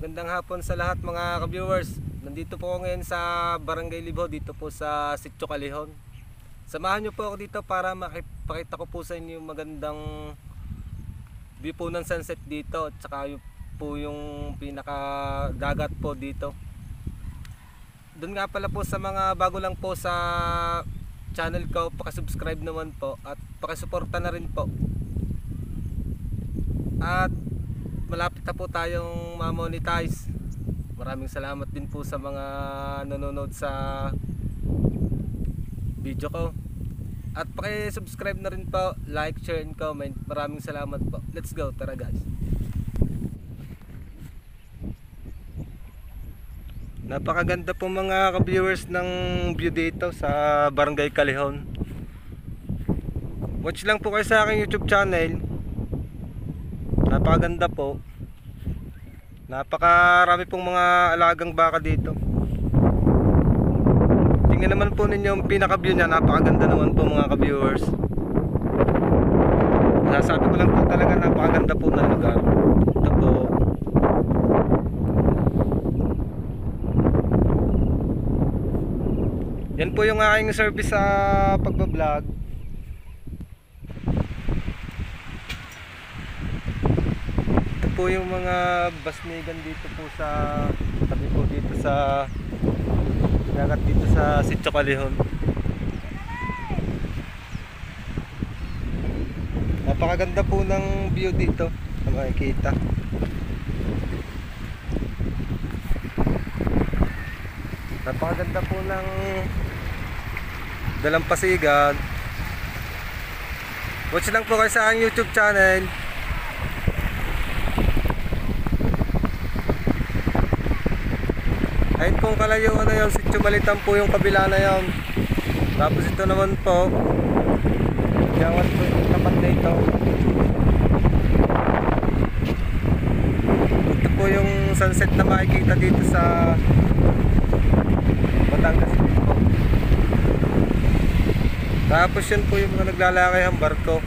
Magandang hapon sa lahat mga ka-viewers. Nandito po ako ngayon sa Barangay Libho, dito po sa Sitio Calihon. Samahan niyo po ako dito para makipakita ko po sa inyo yung magandang view po ng sunset dito, at saka po yung pinaka dagat po dito. Doon nga pala po sa mga bago lang po sa channel ko, paki-subscribe naman po at paki-suporta na rin po. At malapit na po tayong ma-monetize. Maraming salamat din po sa mga nanonood sa video ko. At paki-subscribe na rin po, like, share, and comment. Maraming salamat po. Let's go, tara guys. Napakaganda po mga ka-viewers ng view dito sa Barangay Calihon. Watch lang po kayo sa aking YouTube channel. Napakaganda po. Napakarami pong mga alagang baka dito. Tingnan naman po ninyo yung pinaka-view niya. Napakaganda naman po mga ka-viewers. Nasabi ko lang po talaga, napakaganda po ng lugar. Ito po. Yan po yung aking service sa pagbablog. Po yung mga basnigan dito po sa tabi po dito sa dagat dito sa Sitio Calihon. Napakaganda po ng view dito na makikita. Napakaganda po ng dalampasigan. Watch lang po kayo sa aking YouTube channel. Ayun pong kalayuan na yun, Sitio Balitan po yung kabila na yun. Tapos ito naman po, yawan po yung tapat na ito. Ito po yung sunset na makikita dito sa Batangas po. Tapos yun po yung mga naglalakay ang barko.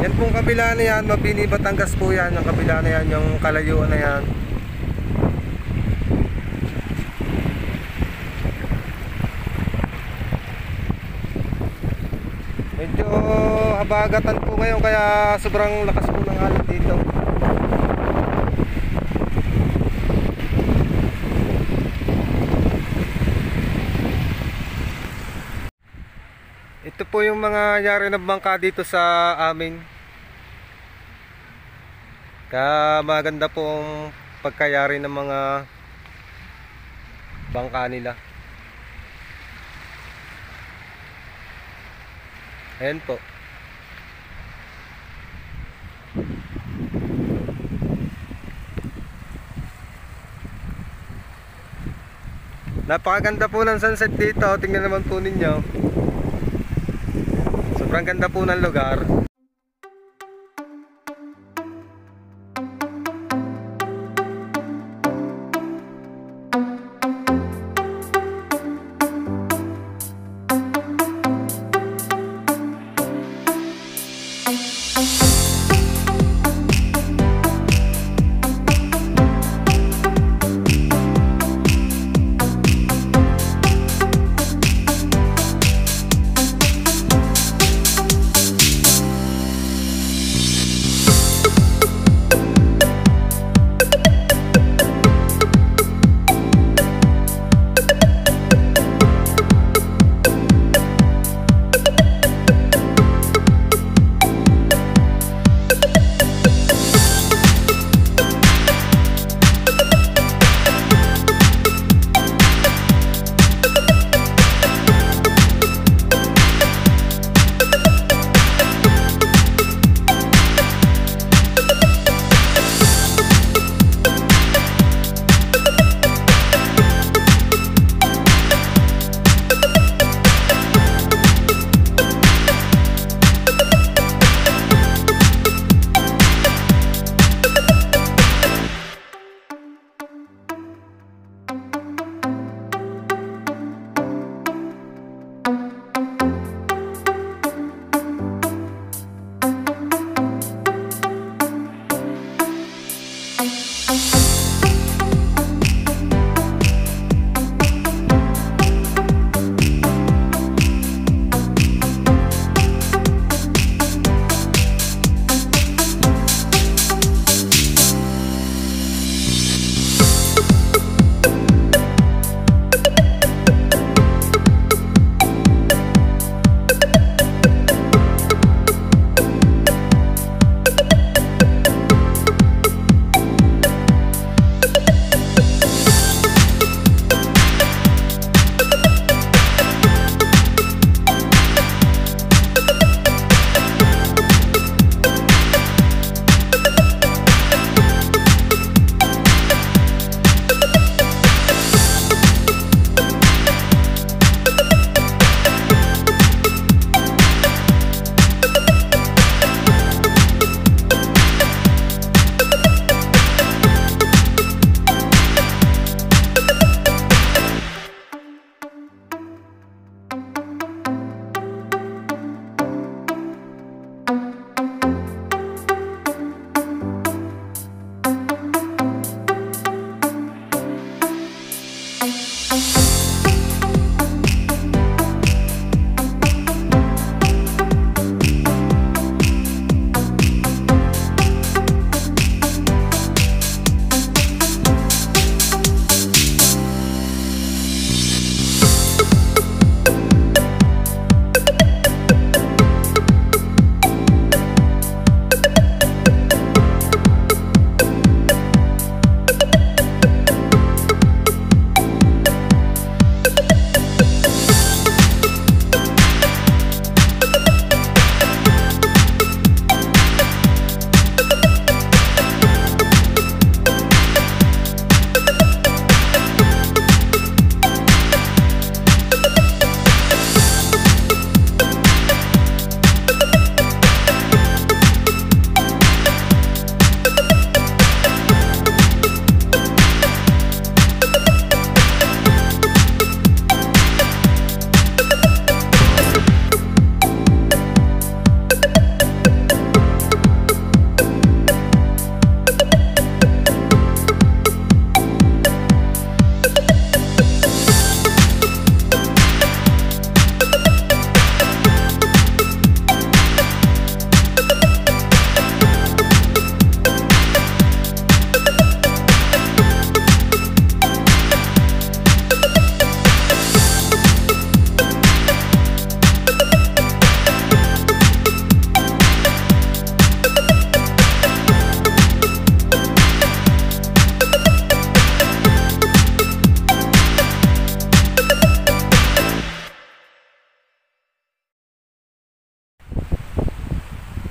Yan pong kabila na yan, Mabini, Batangas po yan. Yung kabila na yan, yung kalayuan na yan. Medyo habagatan po ngayon, kaya sobrang lakas po ng alon dito. Ito po yung mga yari na bangka dito sa amin. Kaya maganda pong pagkayari ng mga bangka nila. Ayan po. Napakaganda po ng sunset dito. Tingnan naman po ninyo. Sobrang ganda po ng lugar.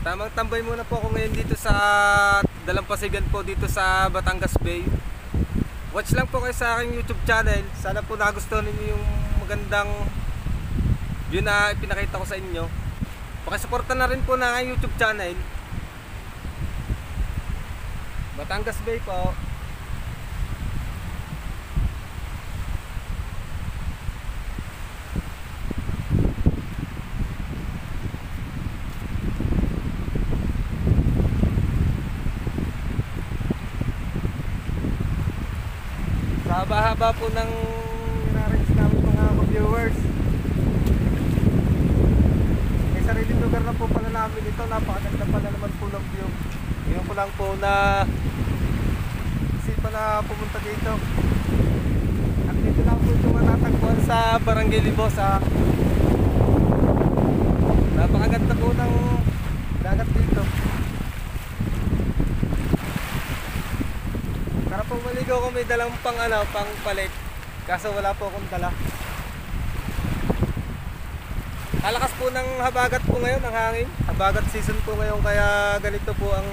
Tamang tambay muna po ako ngayon dito sa Dalampasigan po dito sa Batangas Bay. Watch lang po kayo sa aking YouTube channel. Sana po nagustuhan niyo yung magandang view na ipinakita ko sa inyo. Pakisuporta na rin po na aking YouTube channel. Batangas Bay po. Sa haba-haba po ng nire-range namin mga viewers. May sariling lugar na po pala namin ito. Napakaganda pala naman po ng view. Ngayon ko lang po na isipan na pumunta dito. At dito lang po ito matatagpuan sa Barangay Libo. Napakaganda po ng dagat dito. Para po maligaw kung may dalang pang palit. Kaso wala po akong dala. Halakas po ng habagat po ngayon, ang hangin. Habagat season po ngayon, kaya ganito po ang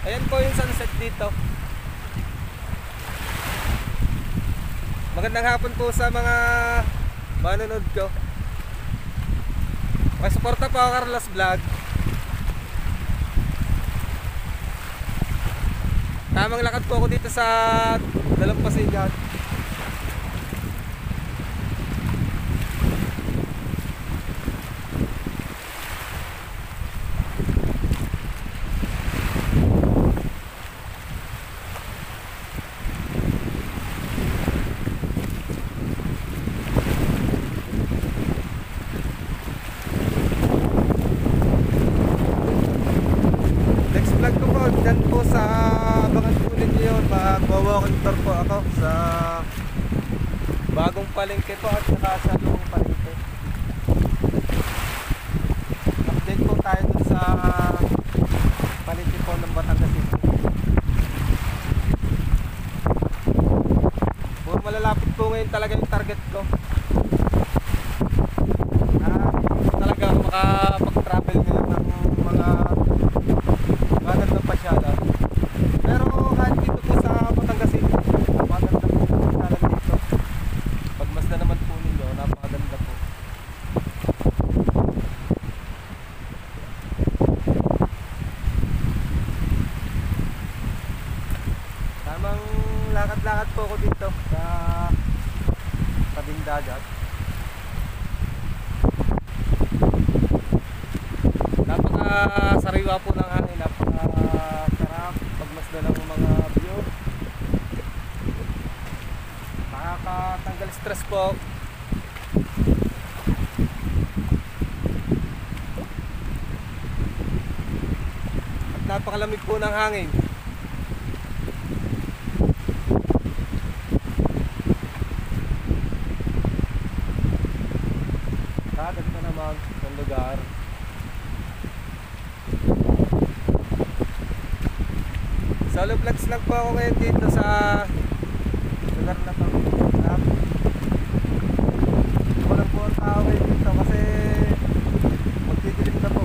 Ayan po yung sunset dito. Magandang hapon po sa mga manonood ko. Pakisuporta po ako, Carlos Vlog. Tamang lakad po ako dito sa Dalampasigan. Next vlog ko po, dyan po sa abangan po ninyo yun. Mag-walking tour po ako sa bagong palengke po at saka sa lumang palengke. Update po tayo dun sa palengke po ng Batangas City. Puro malalapit po ngayon talaga yung target ko. Talaga ako makapag-travel ngayon ng mga magandang pasyalan. Pero kahit dito po sa Batangas City, maganda po pasyalan dito. Pagmasdan naman po ninyo, napakaganda po. Tamang lakad-lakad po ako dito sa tabing dagat. Napaka-sariwa po ng hangin, napaka-sarap pagmasdan ng mga view. Nakakatanggal stress po. At napakalamig po ng hangin. Ganda naman ng lugar. Solo vlogs lang po ako ngayon dito sa lugar na to. Walang po ang tao ngayon dito kasi magdidilim na po.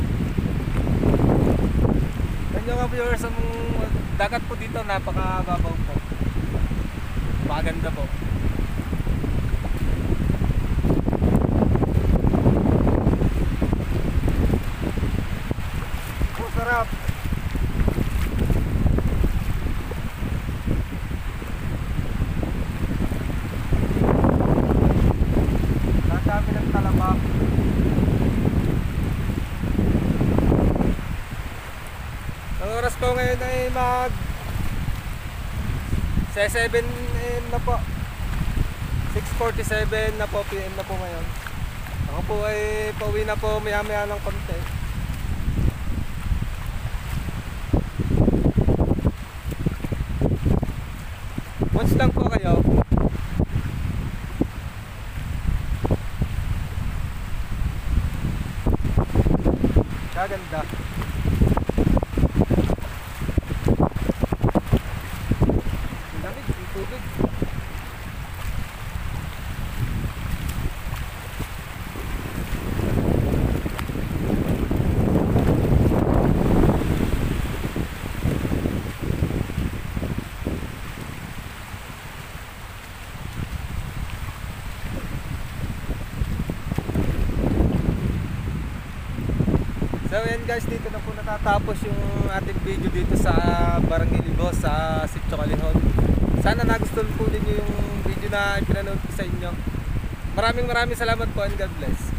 Yan yung viewers, ang dagat po dito napakababaw po. Maganda po. Oh, sarap. Dami ng talamak. Ang oras po ngayon ay mag 7 AM na po. 6:47 na po PM na po ngayon. Ako po ay pauwi na po maya-maya ng konti. Watch lang po kayo. Kaganda. Lamig, yung tubig. So yan guys, dito na po natatapos yung ating video dito sa Barangay Libho sa Sitio Calihon. Sana nagustuhan po ninyo yung video na ipinanood ko sa inyo. Maraming salamat po and God bless.